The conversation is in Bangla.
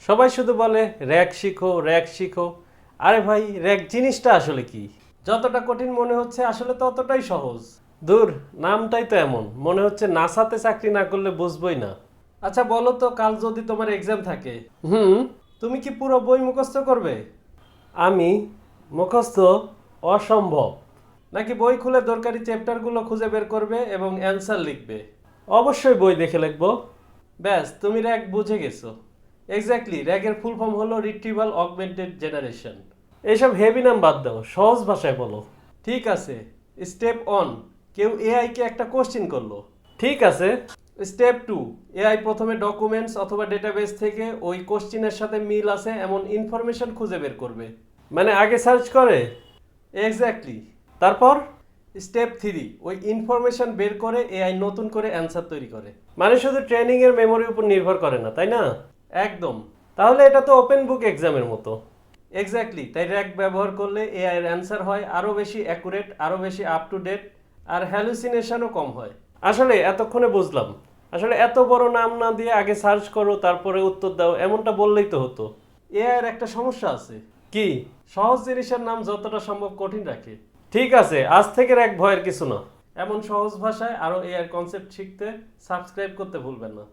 সবাই শুধু বলে র্যাক শিখো র্যাক শিখো। আরে ভাই, র্যাক জিনিসটা আসলে কি? যতটা কঠিন মনে হচ্ছে আসলে ততটাই সহজ। দূর, নামটাই তো এমন, মনে হচ্ছে নাসাতে চাকরি না করলে বুঝবই না। আচ্ছা বলো তো, কাল যদি তোমার এক্সাম থাকে, তুমি কি পুরো বই মুখস্থ করবে? আমি মুখস্থ অসম্ভব। নাকি বই খুলে দরকারি চ্যাপ্টারগুলো খুঁজে বের করবে এবং অ্যান্সার লিখবে? অবশ্যই বই দেখে লিখবো। ব্যাস, তুমি র্যাক বুঝে গেছো। এক্স্যাক্টলি, র্যাগের ফুল ফর্ম হলো রিট্রিভাল অগমেন্টেড জেনারেশন। এইসব হেভি নাম বাদ দাও, সহজ ভাষায় বলো। ঠিক আছে, স্টেপ অন, কেউ এআই কে একটা কোশ্চেন করলো। ঠিক আছে। স্টেপ 2, এআই প্রথমে ডকুমেন্টস অথবা ডেটাবেস থেকে ওই কোশ্চেনের সাথে মিল আছে এমন ইনফরমেশন খুঁজে বের করবে। মানে আগে সার্চ করে? এক্স্যাক্টলি। তারপর স্টেপ 3, ওই ইনফরমেশন বের করে এআই নতুন করে অ্যান্সার তৈরি করে। মানে শুধু ট্রেনিং এর মেমোরির উপর নির্ভর করে না, তাই না? একদম। তাহলে এটা তো ওপেন বুক এক্সামের মতো। এক্স্যাক্টলি, তাই র্যাক ব্যবহার করলে এআই এর অ্যান্সার হয় আরো বেশি অ্যাকুরেট, আরো বেশি আপ টু ডেট, আর হ্যালুসিনেশনও কম হয়। আসলে এতক্ষণে বুঝলাম, আসলে এত বড় নাম না দিয়ে আগে সার্চ করো তারপরে উত্তর দাও, এমনটা বললেই তো হতো। এআই এর একটা সমস্যা আছে। কি? সহজ জিনিসের নাম যতটা সম্ভব কঠিন রাখে। ঠিক আছে, আজ থেকে র্যাক ভয়ের কিছু না। এমন সহজ ভাষায় আরো এআই কনসেপ্ট শিখতে সাবস্ক্রাইব করতে ভুলবেন না।